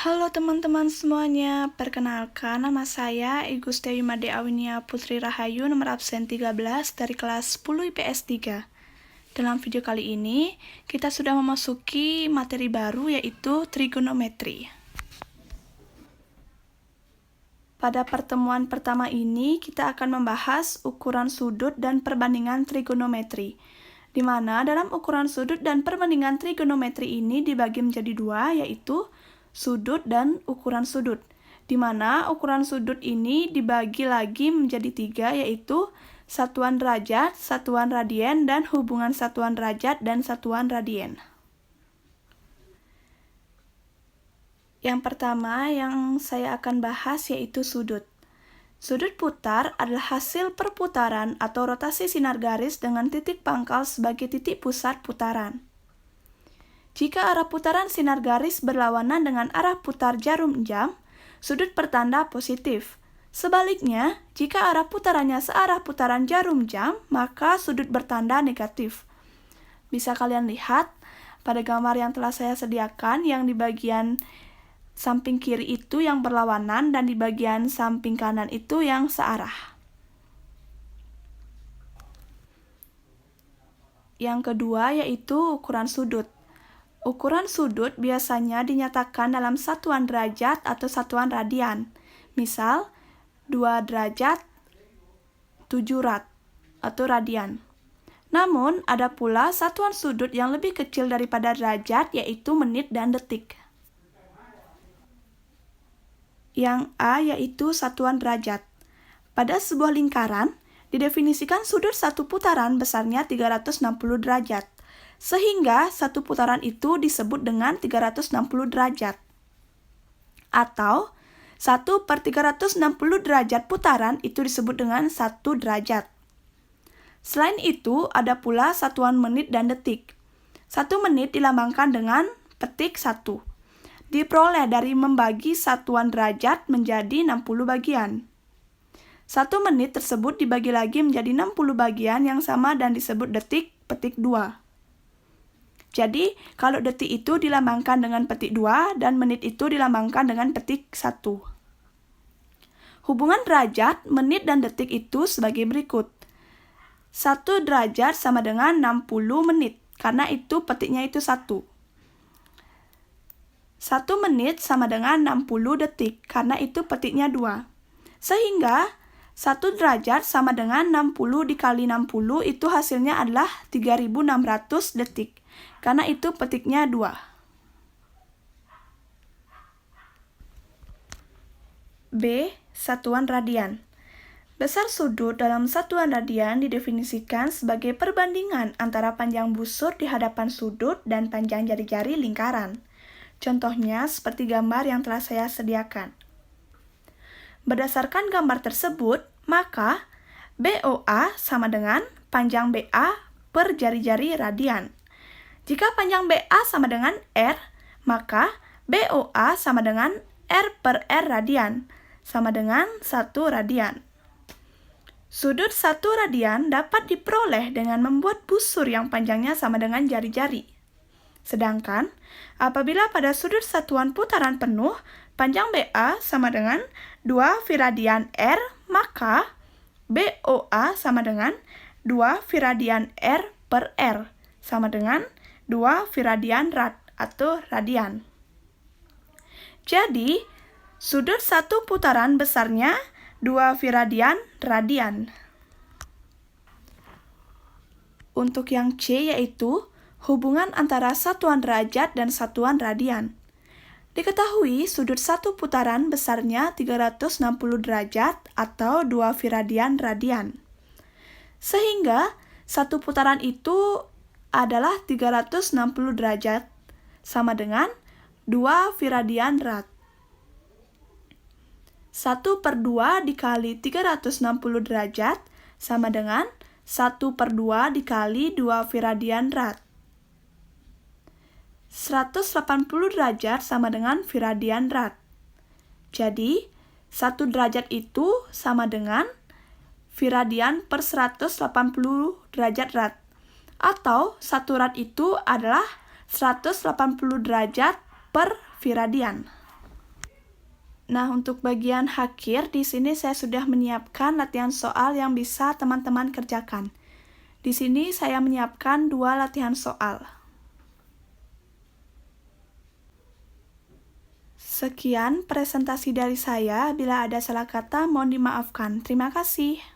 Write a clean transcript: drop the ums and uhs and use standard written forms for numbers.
Halo teman-teman semuanya, perkenalkan nama saya Iguste Made Awinia Putri Rahayu, nomor absen 13 dari kelas 10 IPS 3. Dalam video kali ini, kita sudah memasuki materi baru yaitu trigonometri. Pada pertemuan pertama ini, kita akan membahas ukuran sudut dan perbandingan trigonometri, di mana dalam ukuran sudut dan perbandingan trigonometri ini dibagi menjadi dua, yaitu sudut dan ukuran sudut, di mana ukuran sudut ini dibagi lagi menjadi tiga, yaitu satuan derajat, satuan radien, dan hubungan satuan derajat dan satuan radien. Yang pertama yang saya akan bahas yaitu sudut. Sudut putar adalah hasil perputaran atau rotasi sinar garis dengan titik pangkal sebagai titik pusat putaran. Jika arah putaran sinar garis berlawanan dengan arah putar jarum jam, sudut bertanda positif. Sebaliknya, jika arah putarannya searah putaran jarum jam, maka sudut bertanda negatif. Bisa kalian lihat pada gambar yang telah saya sediakan, yang di bagian samping kiri itu yang berlawanan dan di bagian samping kanan itu yang searah. Yang kedua yaitu ukuran sudut. Ukuran sudut biasanya dinyatakan dalam satuan derajat atau satuan radian. Misal, 2 derajat 7 rad atau radian. Namun, ada pula satuan sudut yang lebih kecil daripada derajat, yaitu menit dan detik. Yang A yaitu satuan derajat. Pada sebuah lingkaran, didefinisikan sudut satu putaran besarnya 360 derajat. Sehingga satu putaran itu disebut dengan 360 derajat. Atau 1/360 derajat putaran itu disebut dengan 1 derajat. Selain itu, ada pula satuan menit dan detik. 1 menit dilambangkan dengan petik 1. Diperoleh dari membagi satuan derajat menjadi 60 bagian. 1 menit tersebut dibagi lagi menjadi 60 bagian yang sama dan disebut detik petik 2. Jadi, kalau detik itu dilambangkan dengan petik 2 dan menit itu dilambangkan dengan petik 1. Hubungan derajat, menit, dan detik itu sebagai berikut. 1 derajat sama dengan 60 menit, karena itu petiknya itu 1. 1 menit sama dengan 60 detik, karena itu petiknya 2. Sehingga 1 derajat sama dengan 60 dikali 60 itu hasilnya adalah 3600 detik. Karena itu petiknya 2. B. Satuan radian. Besar sudut dalam satuan radian didefinisikan sebagai perbandingan antara panjang busur di hadapan sudut dan panjang jari-jari lingkaran. Contohnya seperti gambar yang telah saya sediakan. Berdasarkan gambar tersebut, maka BOA sama dengan panjang BA per jari-jari radian. Jika panjang BA sama dengan R, maka BOA sama dengan R per R radian, sama dengan 1 radian. Sudut 1 radian dapat diperoleh dengan membuat busur yang panjangnya sama dengan jari-jari. Sedangkan, apabila pada sudut satuan putaran penuh, panjang BA sama dengan 2 viradian R, maka BOA sama dengan 2 viradian R per R, sama dengan 2 viradian rad atau radian. Jadi, sudut satu putaran besarnya 2 viradian radian. Untuk yang C yaitu hubungan antara satuan derajat dan satuan radian. Diketahui sudut satu putaran besarnya 360 derajat atau 2 viradian radian. Sehingga satu putaran itu adalah 360 derajat, sama dengan 2 viradian rad. 1/2 dikali 360 derajat sama dengan 1/2 dikali 2 viradian rad. 180 derajat sama dengan viradian rad. Jadi, 1 derajat itu sama dengan viradian per 180 derajat rad. Atau 1 rad itu adalah 180 derajat per viradian. Nah, untuk bagian akhir, di sini saya sudah menyiapkan latihan soal yang bisa teman-teman kerjakan. Di sini saya menyiapkan 2 latihan soal. Sekian presentasi dari saya. Bila ada salah kata, mohon dimaafkan. Terima kasih.